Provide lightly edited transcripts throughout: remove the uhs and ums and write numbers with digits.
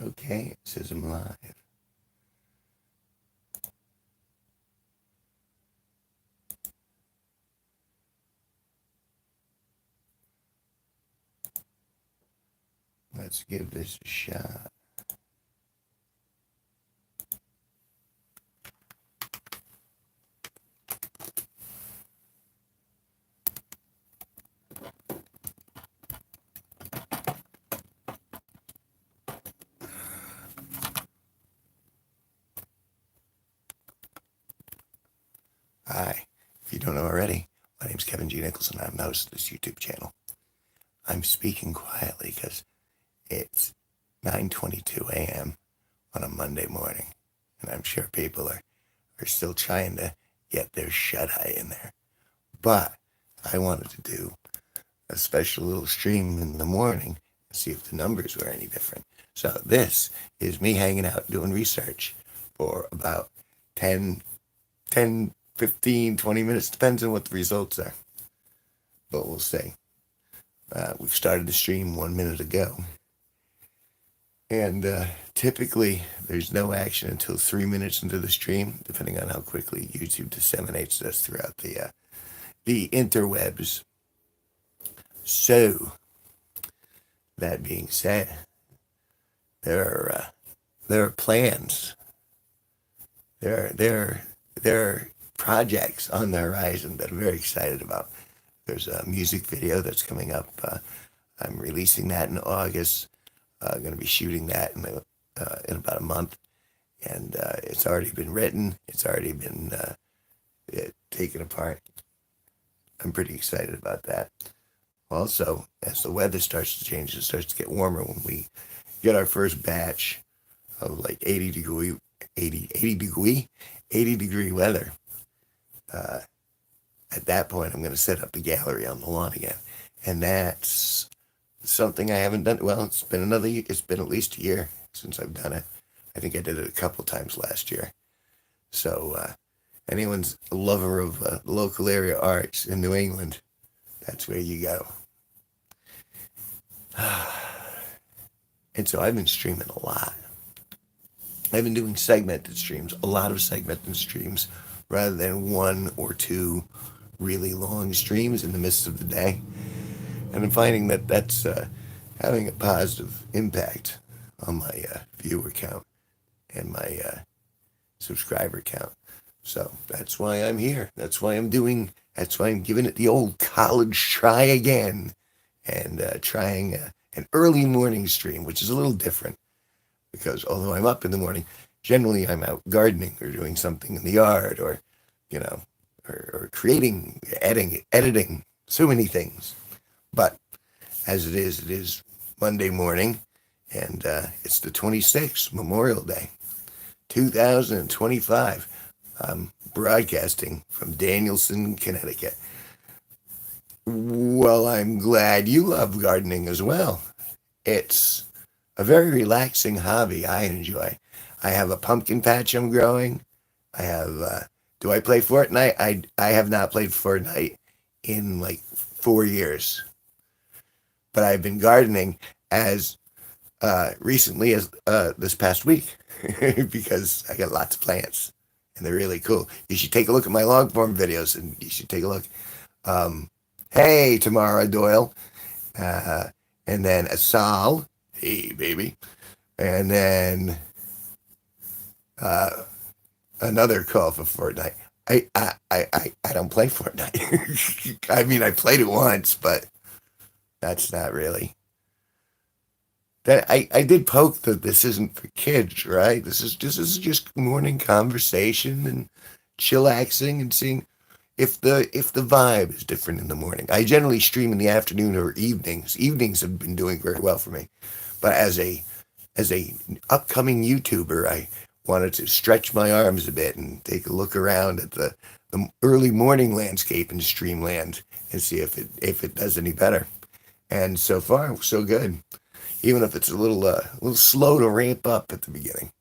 Okay, it says I'm live. Let's give this a shot. Hi, if you don't know already, my name's Kevin G Nicholson. I'm the host of this YouTube channel. I'm speaking quietly because it's 9:22 a.m. on a Monday morning, and I'm sure people are still trying to get their shut-eye in there. But I wanted to do a special little stream in the morning and see if the numbers were any different. So this is me hanging out doing research for about 10, 15, 20 minutes, depends on what the results are. But we'll see. We've started the stream 1 minute ago. And typically, there's no action until 3 minutes into the stream, depending on how quickly YouTube disseminates this throughout the interwebs. So, that being said, there are plans. There are projects on the horizon that I'm very excited about. There's a music video that's coming up. I'm releasing that in August. Going to be shooting that in about a month, and it's already been written. It's already been taken apart. I'm pretty excited about that. Also, as the weather starts to change, it starts to get warmer when we get our first batch of like 80 degree weather. At that point, I'm going to set up the gallery on the lawn again, and that's something I haven't done. Well, it's been at least a year since I've done it. I think I did it a couple times last year. So anyone's a lover of local area arts in New England, that's where you go. And so I've been streaming a lot. I've been doing segmented streams, a lot of segmented streams, rather than one or two really long streams in the midst of the day. And I'm finding that that's having a positive impact on my viewer count and my subscriber count. So that's why I'm here. That's why I'm giving it the old college try again and trying an early morning stream, which is a little different because although I'm up in the morning, generally I'm out gardening or doing something in the yard or, or creating, editing, so many things. But as it is Monday morning, and it's the 26th, Memorial Day, 2025. I'm broadcasting from Danielson, Connecticut. Well, I'm glad you love gardening as well. It's a very relaxing hobby I enjoy. I have a pumpkin patch I'm growing. I have, do I play Fortnite? I have not played Fortnite in like 4 years. But I've been gardening as recently as this past week because I got lots of plants and they're really cool. You should take a look at my long form videos and you should take a look. Hey, Tamara Doyle. And then Asal. Hey, baby. And then another call for Fortnite. I don't play Fortnite. I mean, I played it once, but that's not really. That I did poke that this isn't for kids, right? This is just morning conversation and chillaxing and seeing if the vibe is different in the morning. I generally stream in the afternoon or evenings. Evenings have been doing very well for me. But as a upcoming YouTuber, I wanted to stretch my arms a bit and take a look around at the early morning landscape in Streamland and see if it does any better. And so far, so good. Even if it's a little slow to ramp up at the beginning.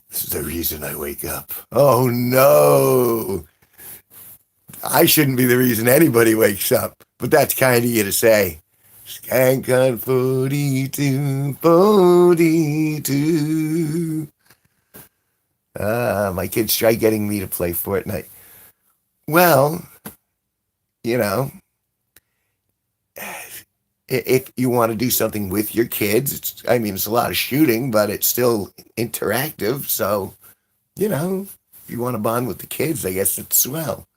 This is the reason I wake up. Oh no! I shouldn't be the reason anybody wakes up, but that's kind of you to say. Skank on 42, 42. My kids try getting me to play Fortnite. Well, you know, if you want to do something with your kids, it's a lot of shooting, but it's still interactive. So, if you want to bond with the kids, I guess it's swell.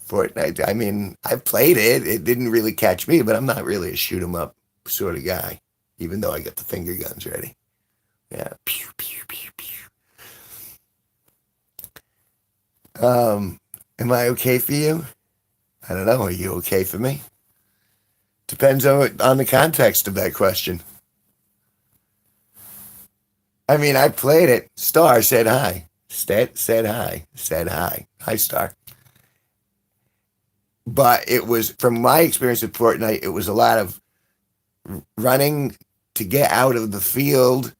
Fortnite, I've played it. It didn't really catch me, but I'm not really a shoot 'em up sort of guy, even though I got the finger guns ready. Yeah. Pew, pew, pew, pew. Am I okay for you? I don't know. Are you okay for me? Depends on the context of that question. I played it. Star said hi. Said hi. Said hi. Hi, Star. But it was, from my experience with Fortnite, it was a lot of running to get out of the field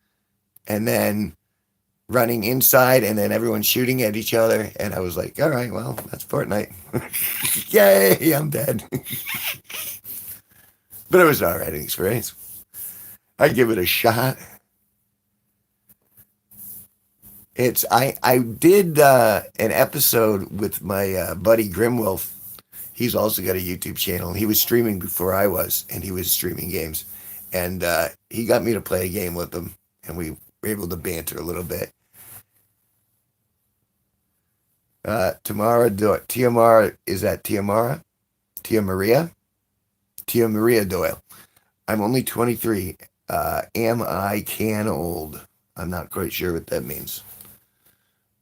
and then running inside and then everyone shooting at each other. And I was like, all right, well, that's Fortnite. Yay, I'm dead. But it was all right experience. I'd give it a shot. I did an episode with my buddy Grimwolf. He's also got a YouTube channel. He was streaming before I was, and he was streaming games. And he got me to play a game with him, and we were able to banter a little bit. Tiamara, is that Tiamara? Tia Maria? Tia Maria Doyle. I'm only 23. Am I can old? I'm not quite sure what that means.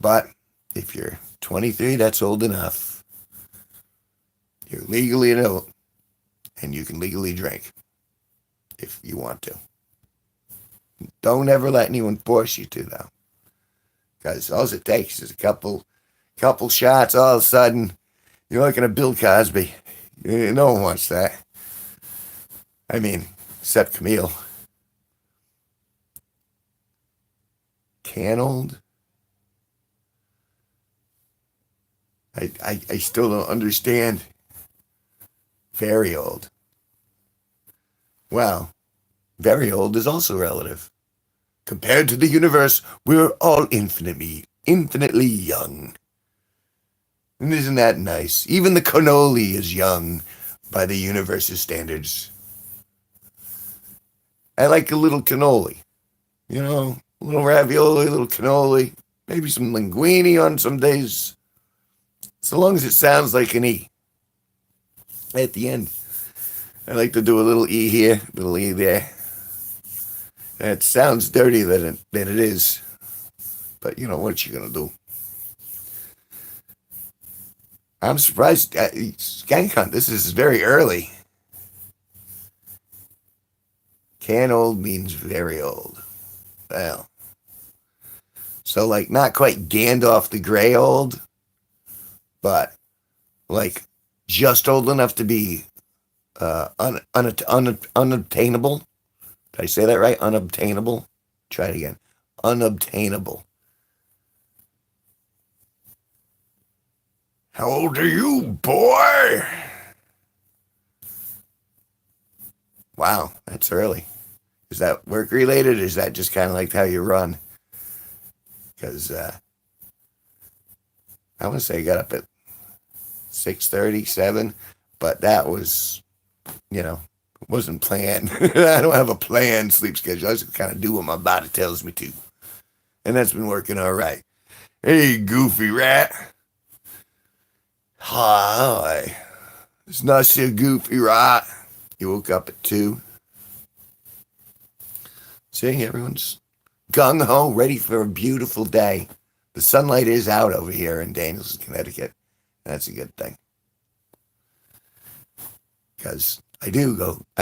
But if you're 23, that's old enough. You're legally an adult, and you can legally drink if you want to. Don't ever let anyone force you to, though, because all it takes is a couple shots. All of a sudden, you're looking at Bill Cosby. No one wants that. Except Camille. Can old? I still don't understand. Very old. Well, very old is also relative. Compared to the universe, we're all infinitely young. And isn't that nice? Even the cannoli is young by the universe's standards. I like a little cannoli. A little ravioli, a little cannoli, maybe some linguine on some days. So long as it sounds like an E at the end. I like to do a little E here, a little E there. It sounds dirty than it is. But what you gonna do? I'm surprised. Skank Hunt, this is very early. Can old means very old. Well, so like not quite Gandalf the Grey old, but like just old enough to be unobtainable. Did I say that right? Unobtainable? Try it again. Unobtainable. How old are you, boy? Wow, that's early. Is that work related? Or is that just kind of like how you run? Because I want to say I got up at 6:30, 7, but that was, wasn't planned. I don't have a planned sleep schedule. I just kind of do what my body tells me to. And that's been working all right. Hey, goofy rat. Hi. It's not so goofy, right? You woke up at 2. See, everyone's gung-ho, ready for a beautiful day. The sunlight is out over here in Danielson, Connecticut. That's a good thing. Because I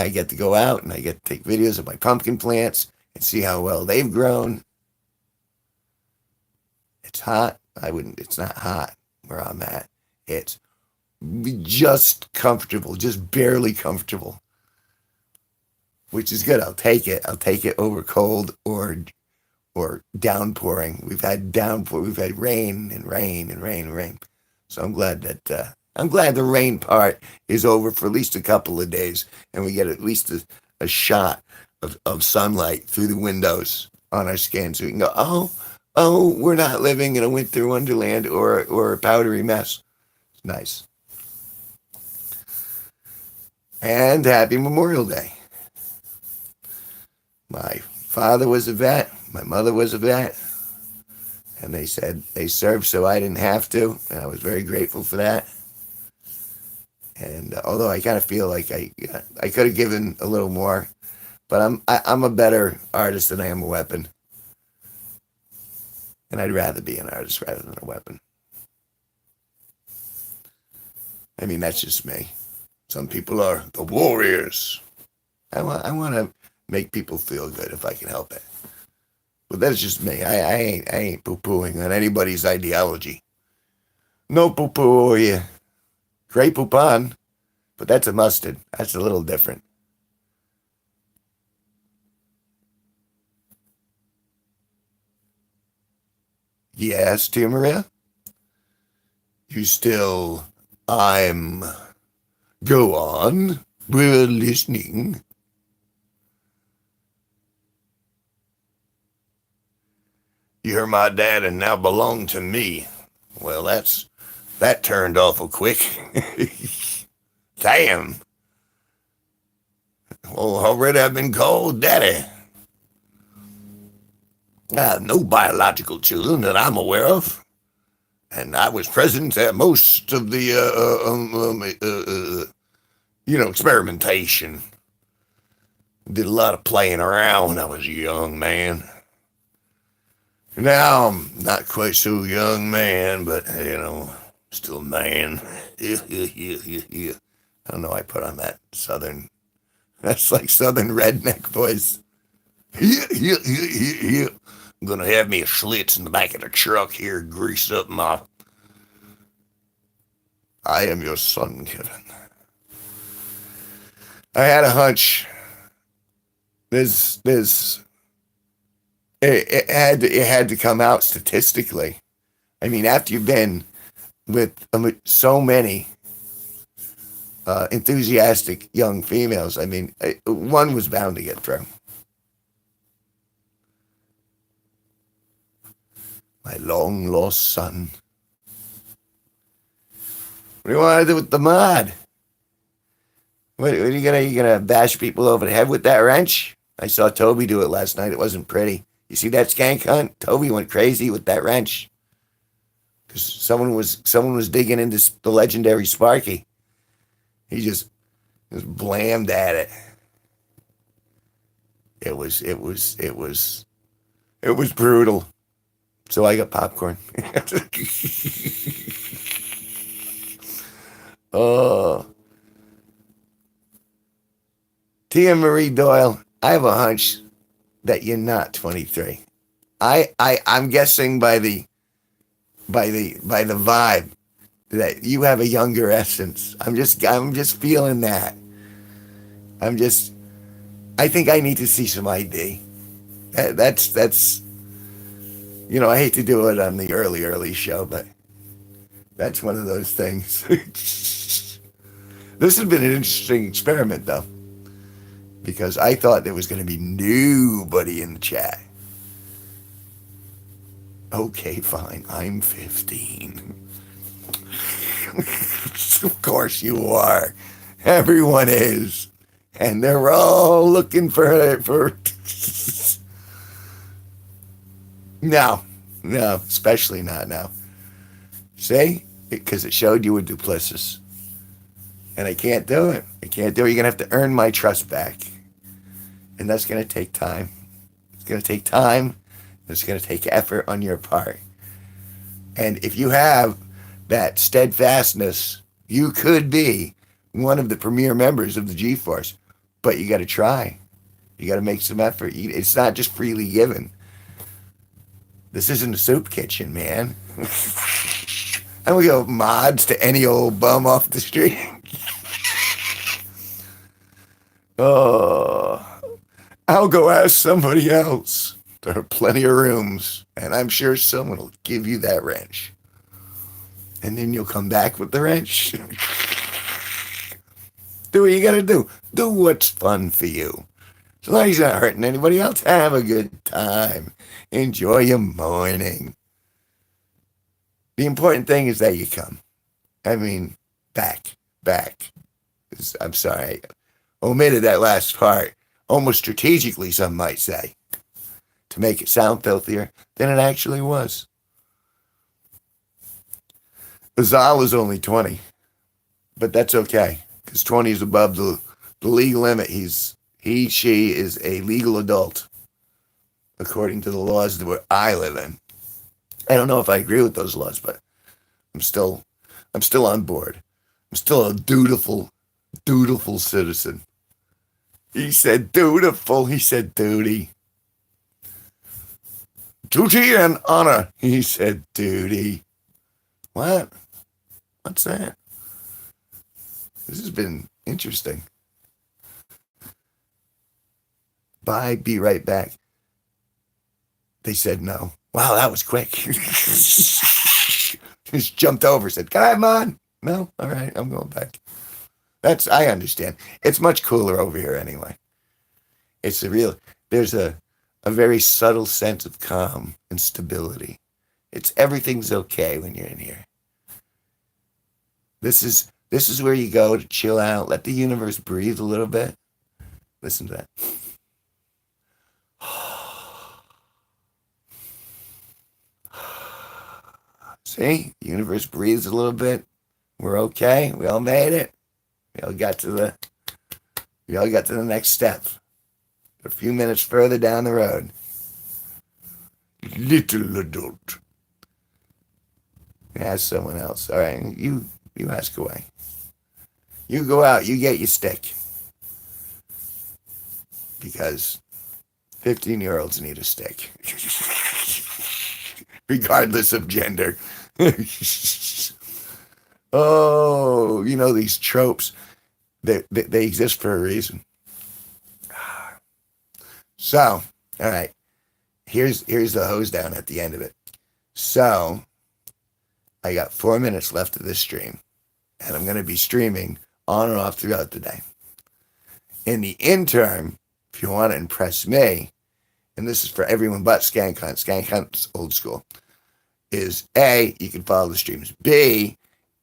get to go out and I get to take videos of my pumpkin plants and see how well they've grown. It's hot. It's not hot where I'm at. It's just comfortable, just barely comfortable. Which is good. I'll take it. I'll take it over cold or downpouring. We've had downpour. We've had rain and rain and rain and rain. So I'm glad that I'm glad the rain part is over for at least a couple of days, and we get at least a shot of sunlight through the windows on our skin, so we can go, oh, we're not living in a winter wonderland or a powdery mess. It's nice. And happy Memorial Day. My father was a vet. My mother was a vet. And they said they served so I didn't have to. And I was very grateful for that. And although I kind of feel like I could have given a little more, but I'm a better artist than I am a weapon. And I'd rather be an artist rather than a weapon. I mean, that's just me. Some people are the warriors. I want to make people feel good if I can help it. But that's just me. I ain't poo-pooing on anybody's ideology. No poo-poo, yeah. Great poupon, but that's a mustard. That's a little different. Yes, Tia Maria? You still... I'm... Go on. We're listening. You're my dad and now belong to me. Well, that turned awful quick. Damn. Well, already I've been called daddy. I have no biological children that I'm aware of. And I was present at most of the, experimentation. Did a lot of playing around when I was a young man. Now I'm not quite so young man, but, still a man. I don't know, I put on that southern, that's like southern redneck voice. I'm gonna have me a Schlitz in the back of the truck here, grease up my... I am your son, Kevin. I had a hunch. It had to come out statistically. I mean, after you've been with so many enthusiastic young females, I mean, one was bound to get through. My long lost son. What do you want to do with the mod? What are you gonna bash people over the head with that wrench? I saw Toby do it last night. It wasn't pretty. You see that skank hunt? Toby went crazy with that wrench. Because someone was digging into the legendary Sparky. He just blammed at it. It was brutal. So I got popcorn. Oh. Tia Marie Doyle, I have a hunch that you're not 23. I'm guessing by the vibe that you have a younger essence. I'm just feeling that. I think I need to see some ID. That's I hate to do it on the early show, but that's one of those things. This has been an interesting experiment, though, because I thought there was going to be nobody in the chat. Okay, fine. I'm 15. Of course you are. Everyone is. And they're all looking for... No, especially not now. See? Because it showed you were duplicitous. And I can't do it. You're going to have to earn my trust back. And that's going to take time. It's going to take time. It's going to take effort on your part. And if you have that steadfastness, you could be one of the premier members of the G-Force. But you got to try. You got to make some effort. It's not just freely given. This isn't a soup kitchen, man. I don't give mods to any old bum off the street. Oh, I'll go ask somebody else. There are plenty of rooms, and I'm sure someone will give you that wrench. And then you'll come back with the wrench. Do what you gotta do. Do what's fun for you. As long as you're not hurting anybody else, have a good time. Enjoy your morning. The important thing is that you come. I mean, back. I'm sorry, I omitted that last part, almost strategically, some might say, to make it sound filthier than it actually was. Azal is only 20, but that's okay, because 20 is above the legal limit. She is a legal adult, according to the laws that I live in. I don't know if I agree with those laws, but I'm still on board. I'm still a dutiful citizen. He said dutiful. He said duty. Duty and honor. He said duty. What? What's that? This has been interesting. Bye. Be right back. They said no. Wow, that was quick. Just jumped over, said, "Can I have mine?" No? All right, I'm going back. I understand. It's much cooler over here anyway. There's a very subtle sense of calm and stability. Everything's okay when you're in here. This is where you go to chill out, let the universe breathe a little bit. Listen to that. See, the universe breathes a little bit. We're okay. We all made it. We all got to the next step. A few minutes further down the road. Little adult. Ask someone else. All right, you ask away. You go out. You get your stick. Because 15-year-olds need a stick. Regardless of gender. Oh, these tropes, they exist for a reason. So, all right, here's the hose down at the end of it. So, I got 4 minutes left of this stream, and I'm going to be streaming on and off throughout the day. In the interim, if you want to impress me, and this is for everyone but Skank Hunt's old school, is A, you can follow the streams. B,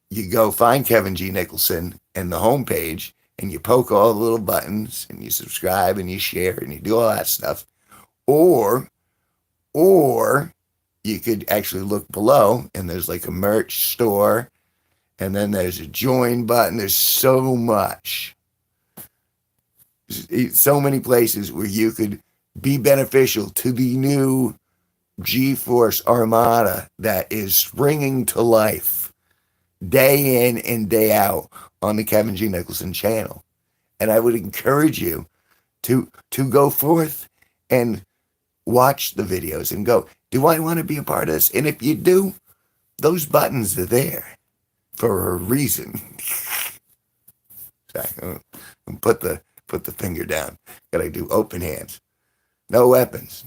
you go find Kevin G Nicholson and the homepage, and you poke all the little buttons, and you subscribe, and you share, and you do all that stuff. Or you could actually look below, and there's like a merch store, and then there's a join button. There's so much. So many places where you could be beneficial to the new G-Force Armada that is springing to life day in and day out on the Kevin G Nicholson channel. And I would encourage you to go forth and watch the videos and go, do I want to be a part of this? And if you do, those buttons are there for a reason. Sorry, put the finger down. Gotta do open hands. No weapons.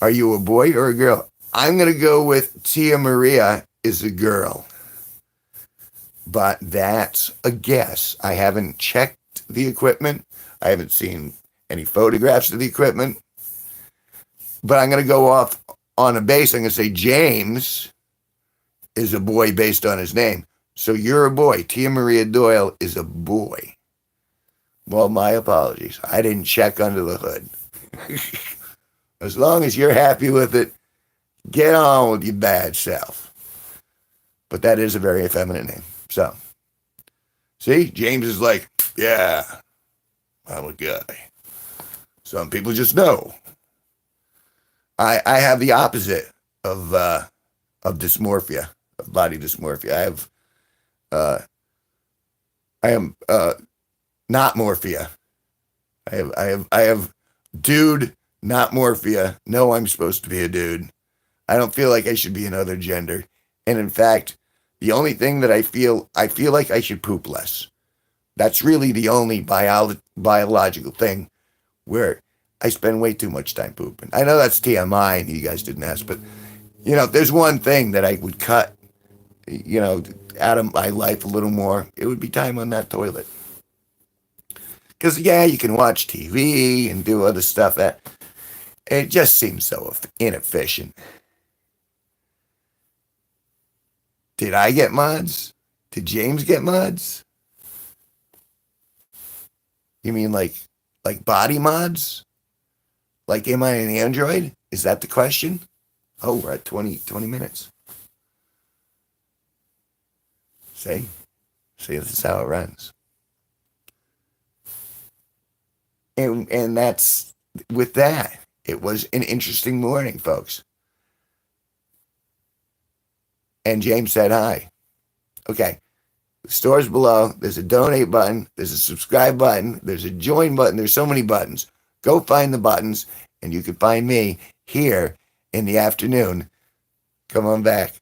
Are you a boy or a girl? I'm going to go with Tia Maria is a girl. But that's a guess. I haven't checked the equipment. I haven't seen any photographs of the equipment. But I'm going to go off on a base. I'm going to say James is a boy based on his name. So you're a boy. Tia Maria Doyle is a boy. Well, my apologies. I didn't check under the hood. As long as you're happy with it, get on with your bad self. But that is a very effeminate name. So, see, James is like, yeah, I'm a guy. Some people just know. I have the opposite of dysmorphia, of body dysmorphia. I am not morphia. I have dude, not morphia. No, I'm supposed to be a dude. I don't feel like I should be another gender. And in fact, the only thing that I feel like I should poop less. That's really the only biological thing where I spend way too much time pooping. I know that's TMI and you guys didn't ask, but If there's one thing that I would cut, out of my life a little more, it would be time on that toilet. Because, yeah, you can watch TV and do other stuff. That it just seems so inefficient. Did I get mods? Did James get mods? You mean like body mods? Like, am I an android? Is that the question? Oh, we're at 20 minutes. See, this is how it runs. And that's with that. It was an interesting morning, folks. And James said hi. Okay. The store's below. There's a donate button. There's a subscribe button. There's a join button. There's so many buttons. Go find the buttons, and you can find me here in the afternoon. Come on back.